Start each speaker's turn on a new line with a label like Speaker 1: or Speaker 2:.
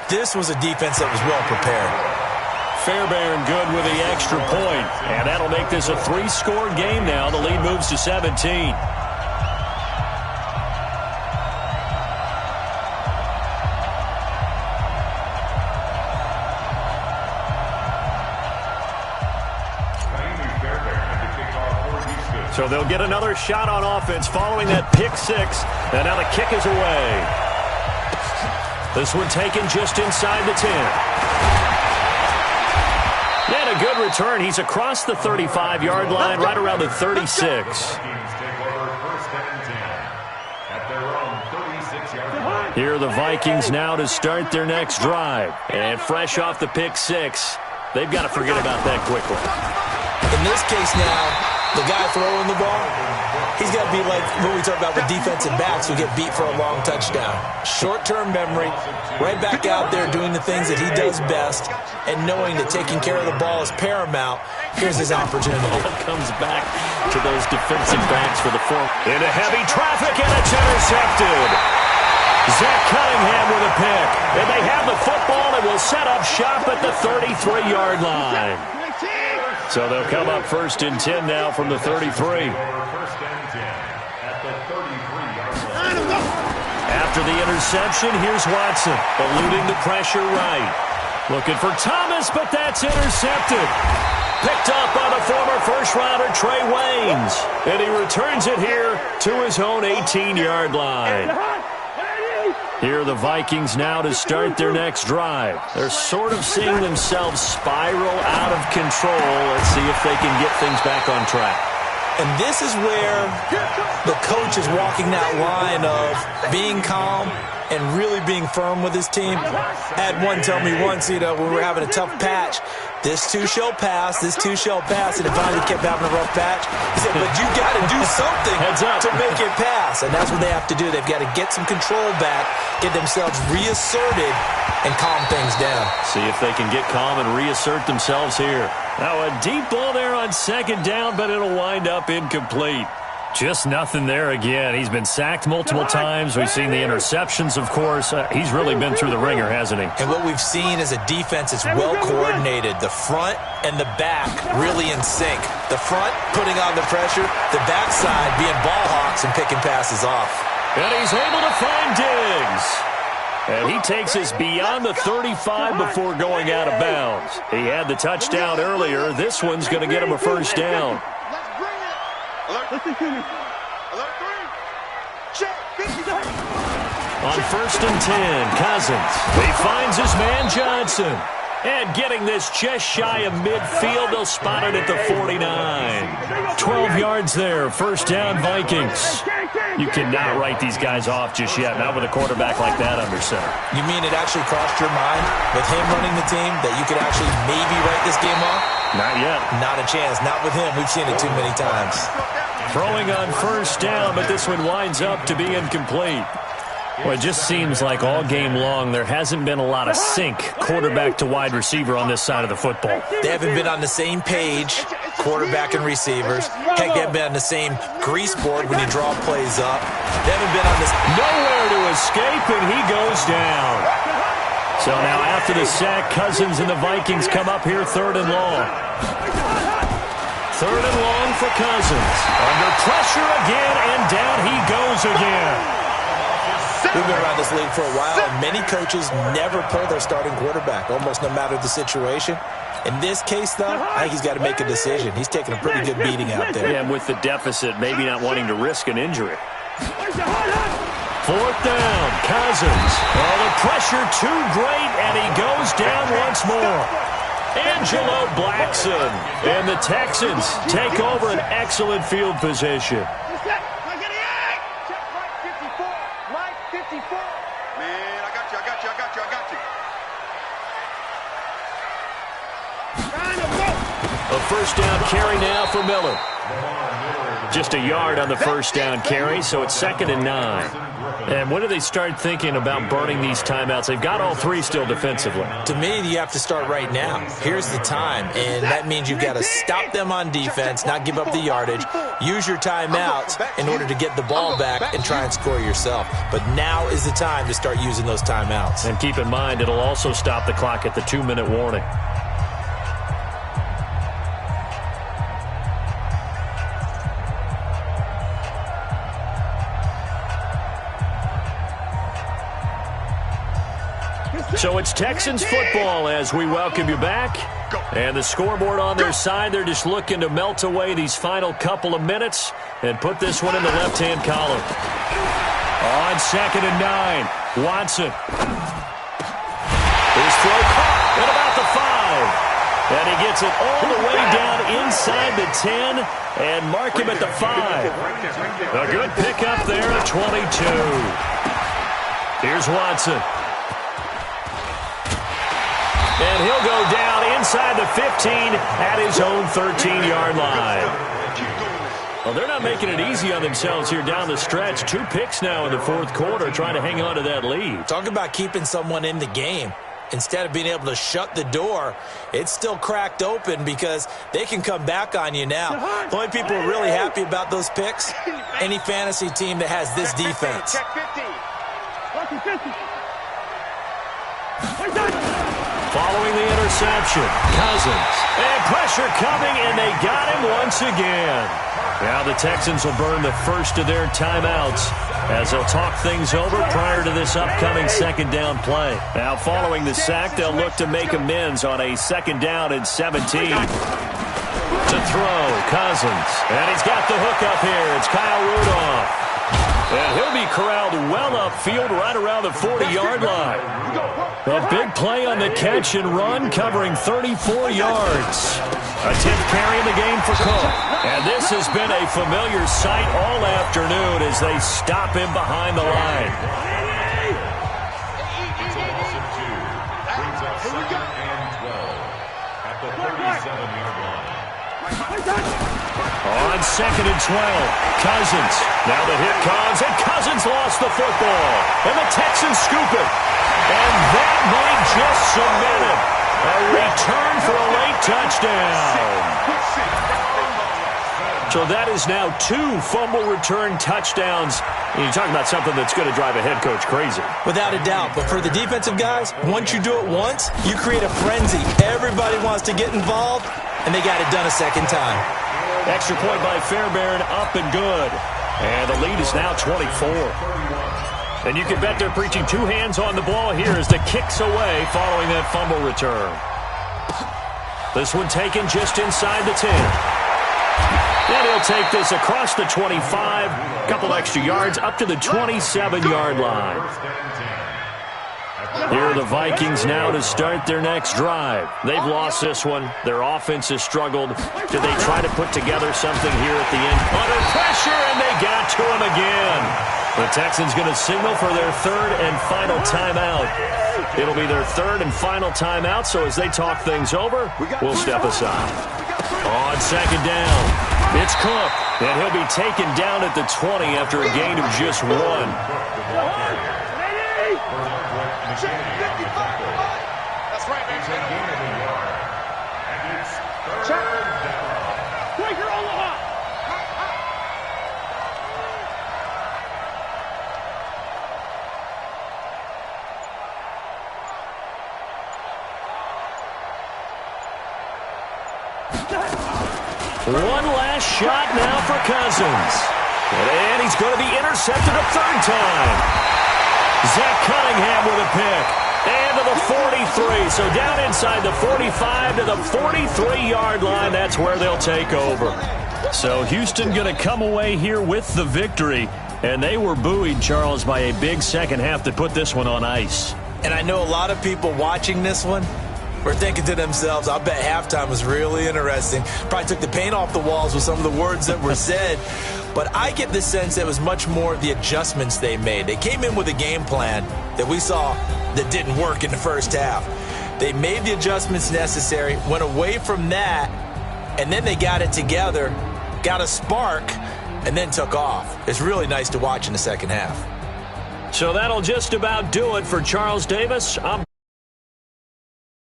Speaker 1: This was a defense that was well prepared.
Speaker 2: Fairbairn good with the extra point. And that'll make this a 3-score game now. The lead moves to 17. So they'll get another shot on offense following that pick six. And now the kick is away. This one taken just inside the 10. And a good return. He's across the 35-yard line, right around the 36. Here are the Vikings now to start their next drive. And fresh off the pick six, they've got to forget about that quickly.
Speaker 1: In this case now, the guy throwing the ball, he's got to be like what we talk about with defensive backs who get beat for a long touchdown. Short-term memory, right back out there doing the things that he does best, and knowing that taking care of the ball is paramount. Here's his opportunity.
Speaker 2: Ball comes back to those defensive backs for the fourth. Into heavy traffic, and it's intercepted. Zach Cunningham with a pick. And they have the football and will set up shop at the 33-yard line. So they'll come up 1st and 10 now from the 33. After the interception, here's Watson, eluding the pressure right. Looking for Thomas, but that's intercepted. Picked up by the former first-rounder Trey Waynes. And he returns it here to his own 18-yard line. Here are the Vikings now to start their next drive. They're sort of seeing themselves spiral out of control. Let's see if they can get things back on track.
Speaker 1: And this is where the coach is walking that line of being calm and really being firm with his team. I had one tell me once, when we were having a tough patch, this too shall pass, this too shall pass, and it finally kept having a rough patch. He said, but you got to do something to make it pass, and that's what they have to do. They've got to get some control back, get themselves reasserted, and calm things down.
Speaker 2: See if they can get calm and reassert themselves here. Now a deep ball there on 2nd down, but it'll wind up incomplete. Just nothing there again. He's been sacked multiple times. We've seen the interceptions, of course. He's really been through the ringer, hasn't he?
Speaker 1: And what we've seen is a defense that's well coordinated. The front and the back really in sync. The front putting on the pressure, the backside being ball hawks and picking passes off.
Speaker 2: And he's able to find Diggs. And he takes us beyond the 35 before going out of bounds. He had the touchdown earlier. This one's going to get him a 1st down.
Speaker 3: Listen to me. Alert 3. Check.
Speaker 2: On 1st and 10, Cousins. He finds his man Johnson. And getting this just shy of midfield, they'll spot it at the 49. 12 yards there, 1st down Vikings. You cannot write these guys off just yet, not with a quarterback like that under center.
Speaker 1: You mean it actually crossed your mind with him running the team that you could actually maybe write this game off?
Speaker 2: Not yet.
Speaker 1: Not a chance. Not with him. We've seen it too many times.
Speaker 2: Throwing on 1st down, but this one winds up to be incomplete. Well, it just seems like all game long there hasn't been a lot of sync quarterback to wide receiver on this side of the football.
Speaker 1: They haven't been on the same page, quarterback and receivers. Heck, they haven't been on the same grease board when you draw plays up. They haven't been on this.
Speaker 2: Nowhere to escape, and he goes down. So now after the sack, Cousins and the Vikings come up here 3rd and long. 3rd and long for Cousins. Under pressure again, and down he goes again.
Speaker 1: We've been around this league for a while, and many coaches never pull their starting quarterback, almost no matter the situation. In this case, though, I think he's got to make a decision. He's taking a pretty good beating out there.
Speaker 2: Yeah, and with the deficit, maybe not wanting to risk an injury. 4th down, Cousins. Oh, the pressure too great, and he goes down once more. Angelo Blackson. And the Texans take over an excellent field position. A 1st down carry now for Miller. Just a yard on the 1st down carry, so it's 2nd and 9. And when do they start thinking about burning these timeouts? They've got all three still defensively.
Speaker 1: To me, you have to start right now. Here's the time, and that means you've got to stop them on defense, not give up the yardage, use your timeouts in order to get the ball back and try and score yourself. But now is the time to start using those timeouts.
Speaker 2: And keep in mind, it'll also stop the clock at the 2-minute warning. So it's Texans football as we welcome you back. And the scoreboard on their side, they're just looking to melt away these final couple of minutes and put this one in the left-hand column. On 2nd and 9, Watson. His throw caught at about the 5. And he gets it all the way down inside the 10 and mark him at the 5. A good pickup there at 22. Here's Watson. And he'll go down inside the 15 at his own 13-yard line. Well, they're not making it easy on themselves here down the stretch. 2 picks now in the fourth quarter trying to hang on to that lead.
Speaker 1: Talk about keeping someone in the game. Instead of being able to shut the door, it's still cracked open because they can come back on you now. The only people who are really happy about those picks, any fantasy team that has this defense.
Speaker 2: Following the interception, Cousins. And pressure coming, and they got him once again. Now the Texans will burn the first of their timeouts as they'll talk things over prior to this upcoming second down play. Now following the sack, they'll look to make amends on a 2nd down and 17. To throw, Cousins. And he's got the hook up here. It's Kyle Rudolph. And he'll be corralled well upfield right around the 40-yard line. A big play on the catch and run, covering 34 yards. A 10th carry in the game for Cook. And this has been a familiar sight all afternoon as they stop him behind the line. On 2nd and 12, Cousins. Now the hit comes, and Cousins lost the football. And the Texans scoop it. And that might just cement it. A return for a late touchdown. So that is now 2 fumble return touchdowns. And you're talking about something that's going to drive a head coach crazy.
Speaker 1: Without a doubt. But for the defensive guys, once you do it once, you create a frenzy. Everybody wants to get involved, and they got it done a second time.
Speaker 2: Extra point by Fairbairn, up and good. And the lead is now 24. And you can bet they're preaching 2 hands on the ball here as the kick's away following that fumble return. This one taken just inside the 10. And he'll take this across the 25, couple extra yards up to the 27-yard line. Here are the Vikings now to start their next drive. They've lost this one. Their offense has struggled. Did they try to put together something here at the end? Under pressure, and they got to him again. The Texans going to signal for their 3rd and final timeout. It'll be their 3rd and final timeout, so as they talk things over, we'll step aside. On 2nd down, it's Cook, and he'll be taken down at the 20 after a gain of just 1.
Speaker 3: That's right, man. Quaker Omaha.
Speaker 2: One last shot now for Cousins. And he's going to be intercepted a 3rd time. Zach Cunningham with a pick. And to the 43. So down inside the 45 to the 43-yard line. That's where they'll take over. So Houston going to come away here with the victory. And they were buoyed, Charles, by a big second half that put this one on ice.
Speaker 1: And I know a lot of people watching this one were thinking to themselves, I bet halftime was really interesting. Probably took the paint off the walls with some of the words that were said. But I get the sense that it was much more the adjustments they made. They came in with a game plan that we saw that didn't work in the first half. They made the adjustments necessary, went away from that, and then they got it together, got a spark, and then took off. It's really nice to watch in the second half.
Speaker 2: So that'll just about do it for Charles Davis. I'm